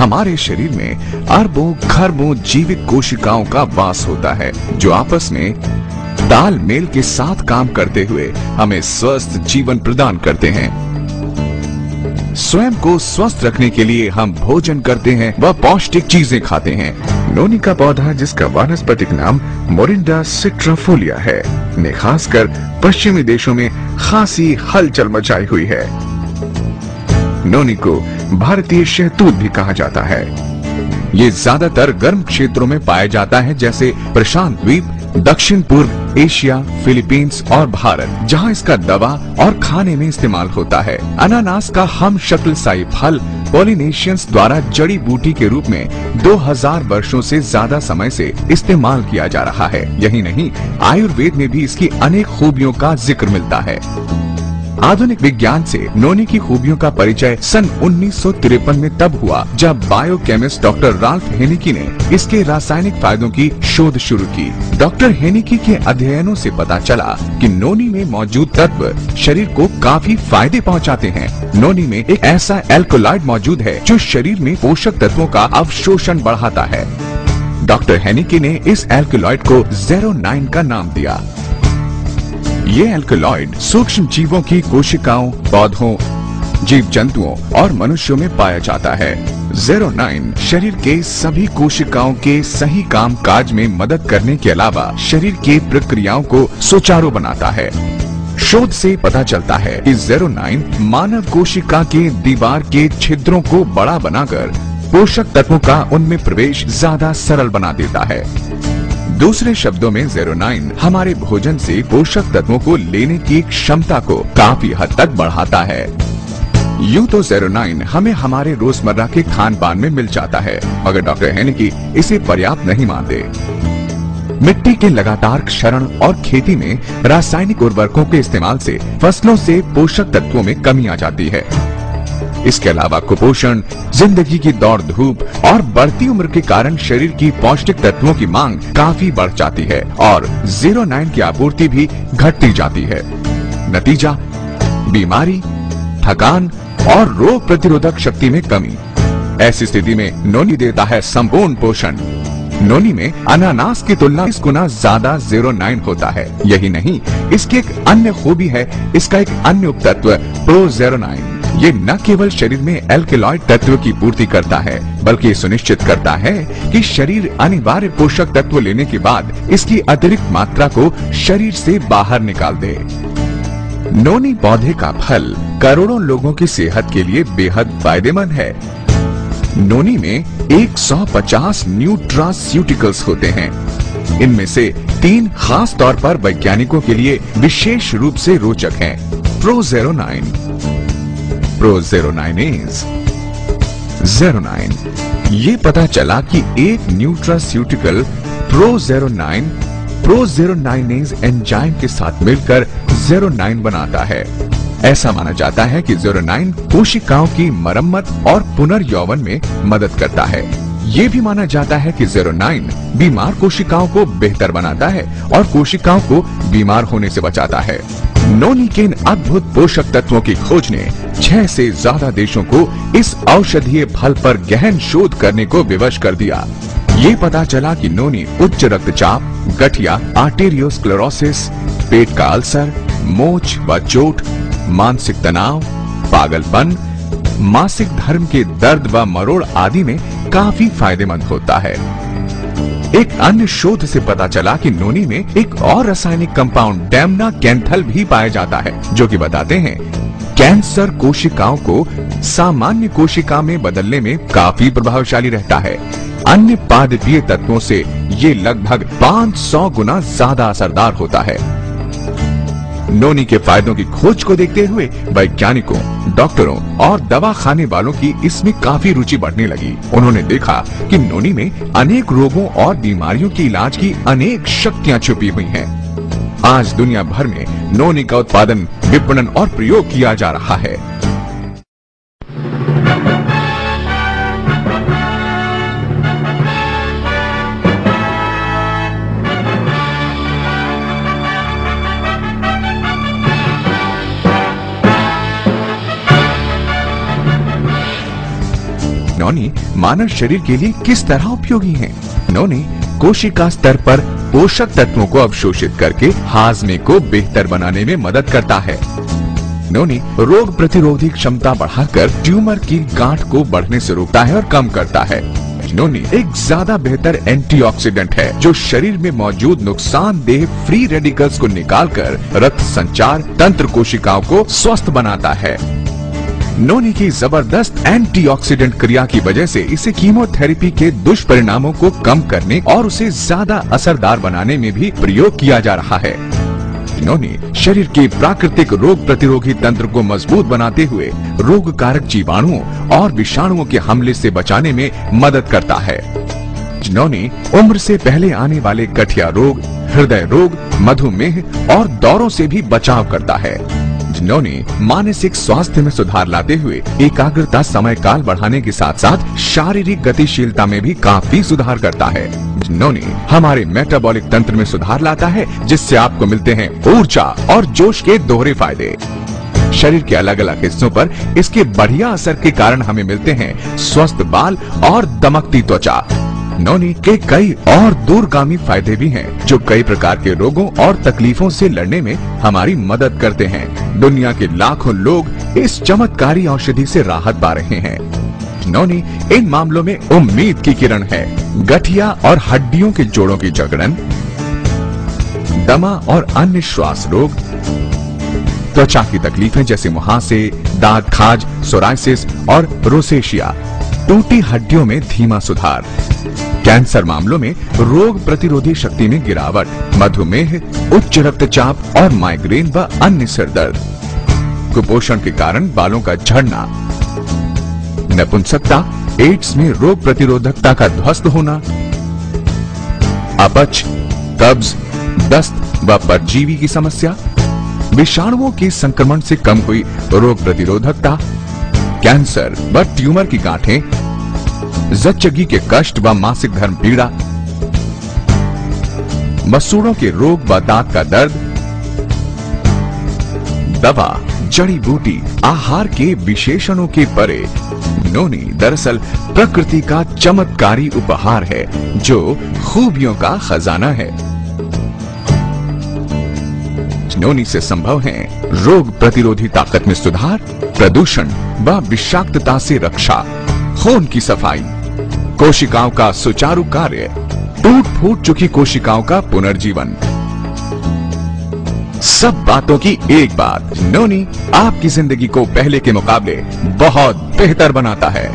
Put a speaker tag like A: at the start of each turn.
A: हमारे शरीर में अरबों खरबों जीवित कोशिकाओं का वास होता है, जो आपस में तालमेल के साथ काम करते हुए हमें स्वस्थ जीवन प्रदान करते हैं। स्वयं को स्वस्थ रखने के लिए हम भोजन करते हैं व पौष्टिक चीजें खाते हैं। नोनी का पौधा, जिसका वानस्पतिक नाम मोरिंडा सिट्राफोलिया है, ने खासकर पश्चिमी देशों में खासी हलचल मचाई हुई है। नोनी को भारतीय शहतूत भी कहा जाता है। ये ज्यादातर गर्म क्षेत्रों में पाया जाता है, जैसे प्रशांत द्वीप, दक्षिण पूर्व एशिया, फिलीपींस और भारत, जहां इसका दवा और खाने में इस्तेमाल होता है। अनानास का हम शक्ल साई फल पॉलिनेशियंस द्वारा जड़ी बूटी के रूप में 2000 वर्षों से ज्यादा समय से इस्तेमाल किया जा रहा है। यही नहीं, आयुर्वेद में भी इसकी अनेक खूबियों का जिक्र मिलता है। आधुनिक विज्ञान से नोनी की खूबियों का परिचय सन 1953 में तब हुआ जब बायोकेमिस्ट डॉक्टर राल्फ हेनिकी ने इसके रासायनिक फायदों की शोध शुरू की। डॉक्टर हेनिकी के अध्ययनों से पता चला कि नोनी में मौजूद तत्व शरीर को काफी फायदे पहुंचाते हैं। नोनी में एक ऐसा एल्कोलॉइड मौजूद है जो शरीर में पोषक तत्वों का अवशोषण बढ़ाता है। डॉक्टर हेनिकी ने इस एल्कोलॉइड को 09 का नाम दिया। ये एल्कोलॉइड सूक्ष्म जीवों की कोशिकाओं, पौधों, जीव जंतुओं और मनुष्यों में पाया जाता है। 09 शरीर के सभी कोशिकाओं के सही काम काज में मदद करने के अलावा शरीर के प्रक्रियाओं को सुचारू बनाता है। शोध से पता चलता है कि 09 मानव कोशिका के दीवार के छिद्रों को बड़ा बनाकर पोषक तत्वों का उनमें प्रवेश ज्यादा सरल बना देता है। दूसरे शब्दों में 09 हमारे भोजन से पोषक तत्वों को लेने की क्षमता को काफी हद तक बढ़ाता है। यूं तो 09 हमें हमारे रोजमर्रा के खान पान में मिल जाता है, मगर डॉक्टर हेनिकी इसे पर्याप्त नहीं मानते। मिट्टी के लगातार क्षरण और खेती में रासायनिक उर्वरकों के इस्तेमाल से फसलों से पोषक तत्वों में कमी आ जाती है। इसके अलावा कुपोषण, जिंदगी की दौड़ धूप और बढ़ती उम्र के कारण शरीर की पौष्टिक तत्वों की मांग काफी बढ़ जाती है और 09 की आपूर्ति भी घटती जाती है। नतीजा, बीमारी, थकान और रोग प्रतिरोधक शक्ति में कमी। ऐसी स्थिति में नोनी देता है संपूर्ण पोषण। नोनी में अनानास की तुलना 20 गुना ज्यादा 09 होता है। यही नहीं, इसकी एक अन्य खूबी है, इसका एक अन्य उपतत्व प्रो-09। ये न केवल शरीर में एल्कलॉइड तत्व की पूर्ति करता है, बल्कि सुनिश्चित करता है कि शरीर अनिवार्य पोषक तत्व लेने के बाद इसकी अतिरिक्त मात्रा को शरीर से बाहर निकाल दे। नोनी पौधे का फल करोड़ों लोगों की सेहत के लिए बेहद फायदेमंद है। नोनी में 150 न्यूट्रास्यूटिकल्स होते हैं। इनमें से 3 खास तौर पर वैज्ञानिकों के लिए विशेष रूप से रोचक हैं। प्रो-09, प्रो-09 ये पता चला कि एक न्यूट्रास्यूटिकल प्रो-09 एंजाइम के साथ मिलकर 09 बनाता है। ऐसा माना जाता है कि 09 कोशिकाओं की मरम्मत और पुनर्यौवन में मदद करता है। ये भी माना जाता है कि 09 बीमार कोशिकाओं को बेहतर बनाता है और कोशिकाओं को बीमार होने से बचाता है। नोनी के इन अद्भुत पोषक तत्वों की खोज ने 6 से ज्यादा देशों को इस औषधीय फल पर गहन शोध करने को विवश कर दिया। ये पता चला कि नोनी उच्च रक्तचाप, गठिया, आर्टेरियोस्क्लेरोसिस, पेट का अल्सर, मोच व चोट, मानसिक तनाव, पागलपन, मासिक धर्म के दर्द व मरोड़ आदि में काफी फायदेमंद होता है। एक अन्य शोध से पता चला कि नोनी में एक और रासायनिक कंपाउंड डेमना कैंथल भी पाया जाता है, जो कि बताते हैं कैंसर कोशिकाओं को सामान्य कोशिका में बदलने में काफी प्रभावशाली रहता है। अन्य पादपीय तत्वों से ये लगभग 500 गुना ज्यादा असरदार होता है। नोनी के फायदों की खोज को देखते हुए वैज्ञानिकों, डॉक्टरों और दवा खाने वालों की इसमें काफी रुचि बढ़ने लगी। उन्होंने देखा कि नोनी में अनेक रोगों और बीमारियों के इलाज की अनेक शक्तियां छुपी हुई हैं। आज दुनिया भर में नोनी का उत्पादन, विपणन और प्रयोग किया जा रहा है। नौनी मानव शरीर के लिए किस तरह उपयोगी हैं? नौनी कोशिका स्तर पर पोषक तत्वों को अवशोषित करके हाजमे को बेहतर बनाने में मदद करता है। नौनी रोग प्रतिरोधी क्षमता बढ़ाकर ट्यूमर की गांठ को बढ़ने से रोकता है और कम करता है। नौनी एक ज्यादा बेहतर एंटीऑक्सीडेंट है जो शरीर में मौजूद नुकसानदेह फ्री रेडिकल्स को निकालकर रक्त संचार तंत्र कोशिकाओं को स्वस्थ बनाता है। नौनी की जबरदस्त एंटीऑक्सीडेंट क्रिया की वजह से इसे कीमोथेरेपी के दुष्परिणामों को कम करने और उसे ज्यादा असरदार बनाने में भी प्रयोग किया जा रहा है। नौनी शरीर के प्राकृतिक रोग प्रतिरोधी तंत्र को मजबूत बनाते हुए रोग कारक जीवाणुओं और विषाणुओं के हमले से बचाने में मदद करता है। नौनी उम्र से पहले आने वाले गठिया रोग, हृदय रोग, मधुमेह और दौरों से भी बचाव करता है। नौनी मानसिक स्वास्थ्य में सुधार लाते हुए एकाग्रता समय काल बढ़ाने के साथ साथ शारीरिक गतिशीलता में भी काफी सुधार करता है। नौनी हमारे मेटाबॉलिक तंत्र में सुधार लाता है जिससे आपको मिलते हैं ऊर्जा और जोश के दोहरे फायदे। शरीर के अलग अलग हिस्सों पर इसके बढ़िया असर के कारण हमें मिलते हैं स्वस्थ बाल और दमकती त्वचा। नौनी के कई और दूरगामी फायदे भी हैं जो कई प्रकार के रोगों और तकलीफों से लड़ने में हमारी मदद करते हैं। दुनिया के लाखों लोग इस चमत्कारी औषधि से राहत पा रहे हैं। नौनी इन मामलों में उम्मीद की किरण है। गठिया और हड्डियों के जोड़ों की जकड़न, दमा और अन्य श्वास रोग, त्वचा की तकलीफें जैसे मुहासे, दाग खाज, सोराइसिस और रोसेशिया, टूटी हड्डियों में धीमा सुधार, कैंसर मामलों में रोग प्रतिरोधी शक्ति में गिरावट, मधुमेह, उच्च रक्तचाप और माइग्रेन व अन्य सिरदर्द, कुपोषण के कारण बालों का झड़ना, नपुंसकता, एड्स में रोग प्रतिरोधकता का ध्वस्त होना, अपच, कब्ज, दस्त व परजीवी की समस्या, विषाणुओं के संक्रमण से कम हुई रोग प्रतिरोधकता, कैंसर व ट्यूमर की गांठें, जच्चगी के कष्ट व मासिक धर्म पीड़ा, मसूड़ों के रोग व दांत का दर्द, दवा, जड़ी बूटी, आहार के विशेषणों के परे नौनी दरअसल प्रकृति का चमत्कारी उपहार है जो खूबियों का खजाना है। नौनी से संभव है रोग प्रतिरोधी ताकत में सुधार, प्रदूषण व विषाक्तता से रक्षा, खून की सफाई, कोशिकाओं का सुचारू कार्य, टूट फूट चुकी कोशिकाओं का पुनर्जीवन। सब बातों की एक बात, नौनी आपकी जिंदगी को पहले के मुकाबले बहुत बेहतर बनाता है।